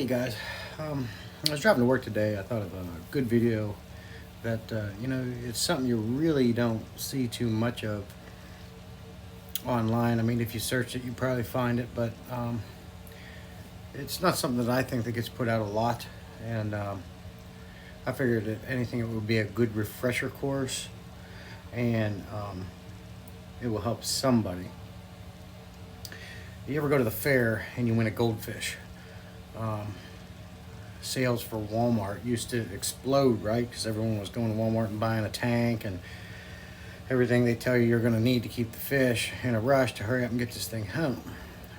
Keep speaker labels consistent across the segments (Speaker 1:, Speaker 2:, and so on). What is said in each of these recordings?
Speaker 1: guys, I was driving to work today. I thought of a good video that it's something you really don't see too much of online. I mean, if you search it, you probably find it, but it's not something that I think that gets put out a lot. And I figured that anything, it would be a good refresher course, and it will help somebody. You ever go to the fair and you win a goldfish? Sales for Walmart used to explode, right? Because everyone was going to Walmart and buying a tank and everything they tell you you're going to need to keep the fish in a rush to hurry up and get this thing home.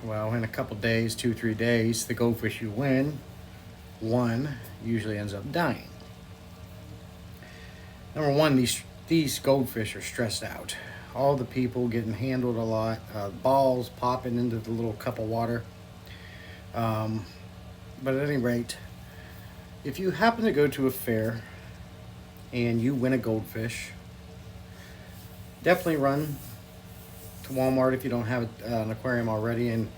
Speaker 1: Well, in a couple days, 2-3 days, the goldfish you win, one usually ends up dying. Number one, these goldfish are stressed out. All the people getting handled a lot, balls popping into the little cup of water. But at any rate, if you happen to go to a fair and you win a goldfish, definitely run to Walmart if you don't have an aquarium already and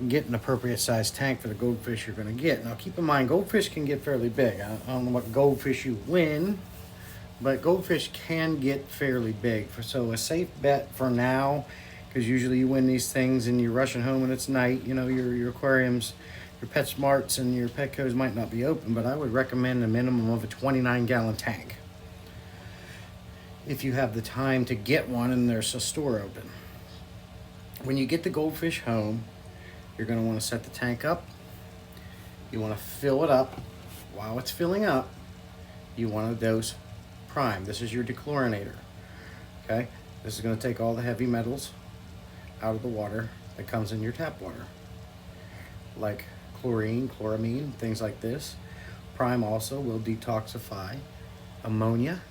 Speaker 1: get an appropriate sized tank for the goldfish you're going to get. Now keep in mind, goldfish can get fairly big. I don't know what goldfish you win, but goldfish can get fairly big. So a safe bet for now, because usually you win these things and you're rushing home and it's night, you know, your aquariums, your PetSmarts and your Petcos might not be open, but I would recommend a minimum of a 29-gallon tank if you have the time to get one and there's a store open. When you get the goldfish home, you're going to want to set the tank up. You want to fill it up. While it's filling up, you want to dose prime. This is your dechlorinator. Okay, this is going to take all the heavy metals out of the water that comes in your tap water, like chlorine, chloramine, things like this. Prime also will detoxify ammonia,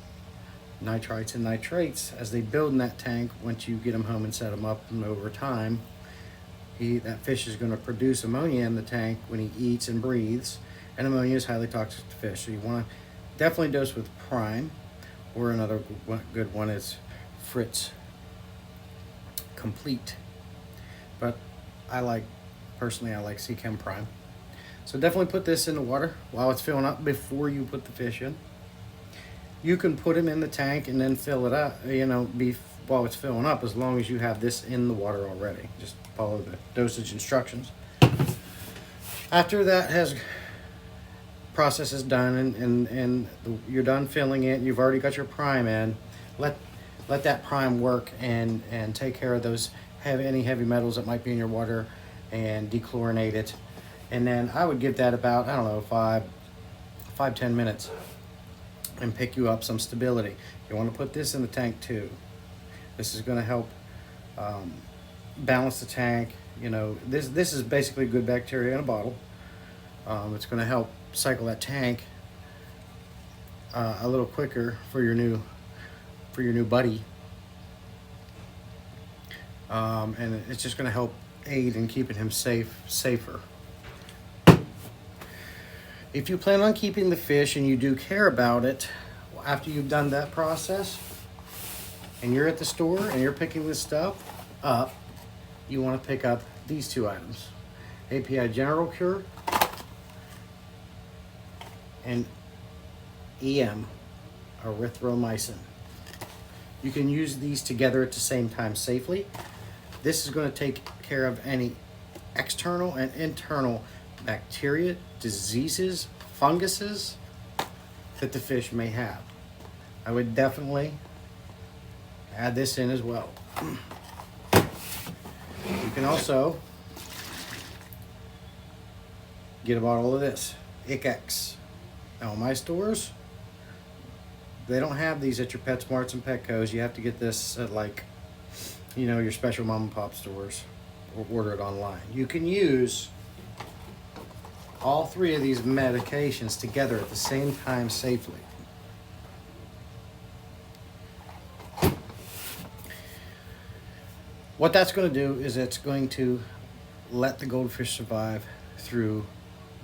Speaker 1: nitrites, and nitrates as they build in that tank. Once you get them home and set them up, and over time, that fish is going to produce ammonia in the tank when he eats and breathes, and ammonia is highly toxic to fish. So you want to definitely dose with prime, or another good one is Fritz Complete. But personally I like Seachem Prime. So definitely put this in the water while it's filling up before you put the fish in. You can put him in the tank and then fill it up, while it's filling up, as long as you have this in the water already. Just follow the dosage instructions. After that process is done and you're done filling it, you've already got your prime in, let that prime work and take care of those any heavy metals that might be in your water and dechlorinate it. And then I would give that about, 5-10 minutes and pick you up some stability. You want to put this in the tank too. This is going to help balance the tank. This is basically good bacteria in a bottle. It's going to help cycle that tank a little quicker for your new buddy, and it's just going to help aid in keeping him safer. If you plan on keeping the fish and you do care about it, after you've done that process and you're at the store and you're picking this stuff up, you want to pick up these two items: API General Cure and EM erythromycin. You can use these together at the same time safely. This is going to take care of any external and internal bacteria, diseases, funguses that the fish may have. I would definitely add this in as well. You can also get a bottle of this, ICX. Now, in my stores, they don't have these at your PetSmarts and Petcos. You have to get this at your special mom and pop stores or order it online. You can use all three of these medications together at the same time safely. What that's going to do is it's going to let the goldfish survive through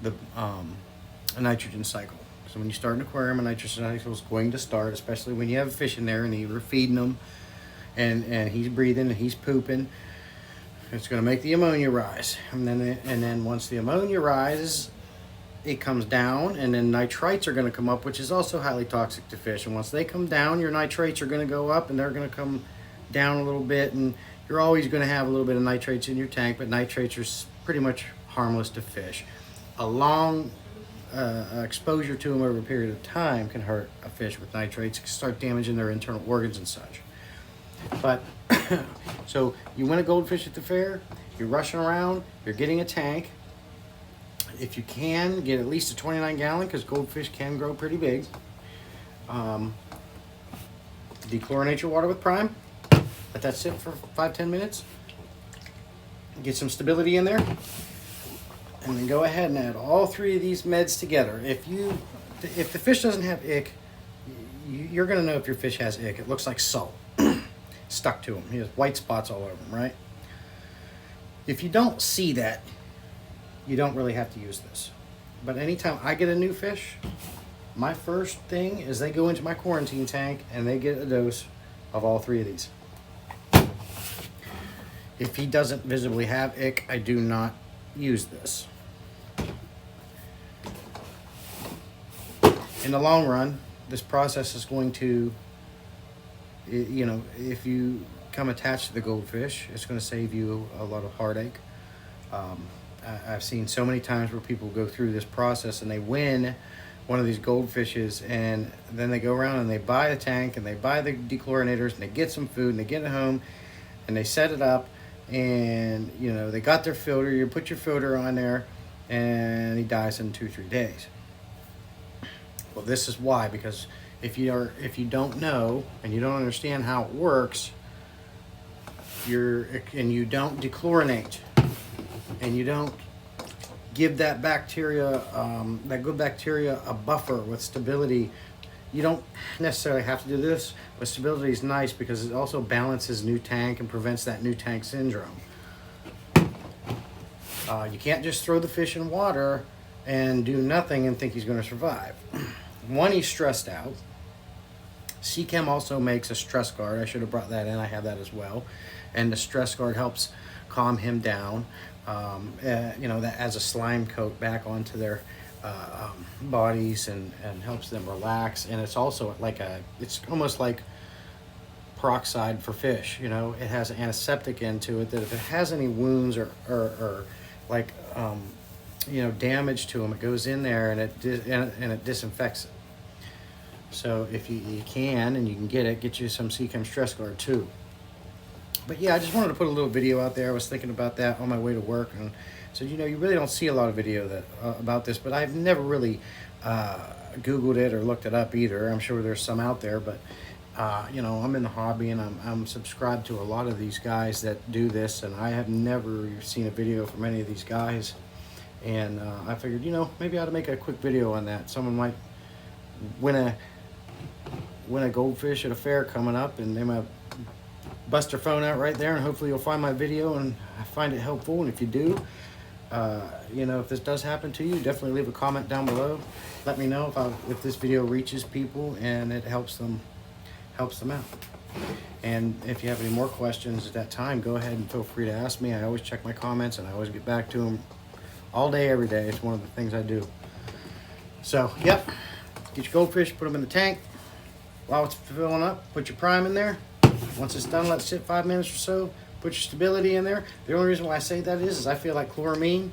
Speaker 1: the a nitrogen cycle. So when you start an aquarium, a nitrogen cycle is going to start, especially when you have a fish in there and you're feeding them and he's breathing and he's pooping. It's going to make the ammonia rise, and then once the ammonia rises, it comes down, and then nitrites are going to come up, which is also highly toxic to fish. And once they come down, your nitrates are going to go up, and they're going to come down a little bit, and you're always going to have a little bit of nitrates in your tank, but nitrates are pretty much harmless to fish. A long exposure to them over a period of time can hurt a fish with nitrates. It can start damaging their internal organs and such. But so you win a goldfish at the fair, you're rushing around, you're getting a tank. If you can, get at least a 29-gallon, because goldfish can grow pretty big. Dechlorinate your water with Prime. Let that sit for 5-10 minutes. Get some stability in there. And then go ahead and add all 3 of these meds together. If the fish doesn't have ick, you're going to know if your fish has ick. It looks like salt stuck to him. He has white spots all over him, right? If you don't see that, you don't really have to use this. But anytime I get a new fish, my first thing is they go into my quarantine tank and they get a dose of all 3 of these. If he doesn't visibly have ick, I do not use this. In the long run, this process is going to, you know, if you come attached to the goldfish, it's going to save you a lot of heartache. I've seen so many times where people go through this process and they win one of these goldfishes, and then they go around and they buy the tank and they buy the dechlorinators and they get some food and they get it home and they set it up, and you know, they got their filter. You put your filter on there and he dies in 2-3 days. Well, this is why, because if you don't know and you don't understand how it works, and you don't dechlorinate, and you don't give that bacteria, that good bacteria, a buffer with stability. You don't necessarily have to do this, but stability is nice because it also balances new tank and prevents that new tank syndrome. You can't just throw the fish in water and do nothing and think he's going to survive. One, he's stressed out. Seachem also makes a stress guard. I should have brought that in. I have that as well. And the stress guard helps calm him down. You know, that adds a slime coat back onto their bodies and helps them relax. And it's also like it's almost like peroxide for fish. You know, it has an antiseptic into it that if it has any wounds or like you know, damage to them, it goes in there and it disinfects it. So if you can and you can get you some Seachem stress guard too. But yeah, I just wanted to put a little video out there. I was thinking about that on my way to work, and so, you know, you really don't see a lot of video about this, but I've never really Googled it or looked it up either. I'm sure there's some out there, but you know, I'm in the hobby and I'm subscribed to a lot of these guys that do this, and I have never seen a video from any of these guys. And I figured, you know, maybe I ought to make a quick video on that. Someone might win a goldfish at a fair coming up, and they might bust their phone out right there, and hopefully you'll find my video and find it helpful. And if you do, you know, if this does happen to you, definitely leave a comment down below. Let me know if this video reaches people and it helps them out. And if you have any more questions at that time, go ahead and feel free to ask me. I always check my comments and I always get back to them all day, every day. It's one of the things I do. So, yep, get your goldfish, put them in the tank. While it's filling up, put your Prime in there. Once it's done, let it sit 5 minutes or so. Put your stability in there. The only reason why I say that is I feel like chloramine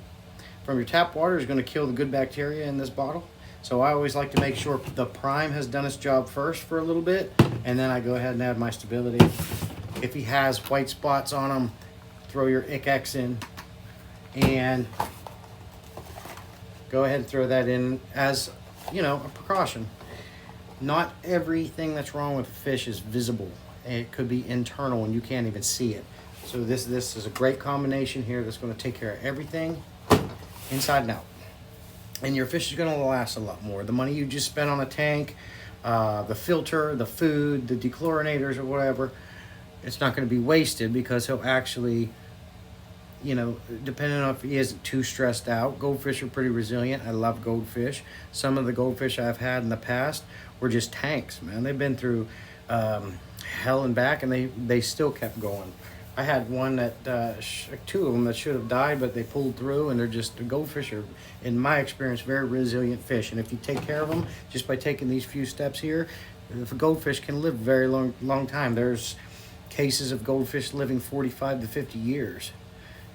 Speaker 1: from your tap water is going to kill the good bacteria in this bottle. So I always like to make sure the Prime has done its job first for a little bit, and then I go ahead and add my stability. If he has white spots on him, throw your ICX in, and go ahead and throw that in as, you know, a precaution. Not everything that's wrong with a fish is visible. It could be internal and you can't even see it. So this is a great combination here that's going to take care of everything inside and out. And your fish is going to last a lot more. The money you just spent on a tank, the filter, the food, the dechlorinators or whatever, it's not going to be wasted because he'll actually, you know, depending on if he isn't too stressed out. Goldfish are pretty resilient. I love goldfish. Some of the goldfish I've had in the past were just tanks, man. They've been through hell and back, and they still kept going. I had one that, two of them that should have died, but they pulled through, and the goldfish are, in my experience, very resilient fish. And if you take care of them, just by taking these few steps here, the goldfish can live a very long time. There's cases of goldfish living 45 to 50 years.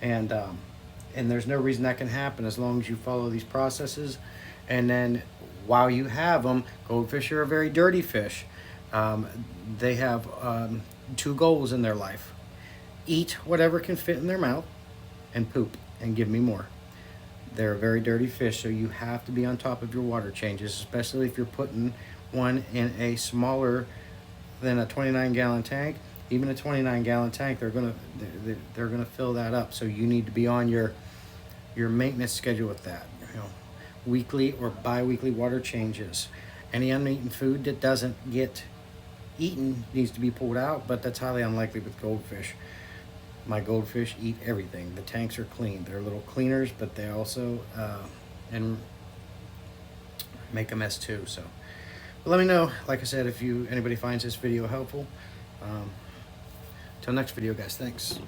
Speaker 1: And there's no reason that can happen as long as you follow these processes. And then while you have them, goldfish are a very dirty fish. They have two goals in their life: eat whatever can fit in their mouth, and poop and give me more. They're a very dirty fish, so you have to be on top of your water changes, especially if you're putting one in a smaller than a 29-gallon tank. Even a 29-gallon tank, they're gonna fill that up. So you need to be on your maintenance schedule with that. Weekly or bi-weekly water changes. Any uneaten food that doesn't get eaten needs to be pulled out, but that's highly unlikely with goldfish. My goldfish eat everything. The tanks are clean. They're little cleaners, but they also and make a mess too. So, but let me know, like I said, if anybody finds this video helpful. Till next video, guys. Thanks.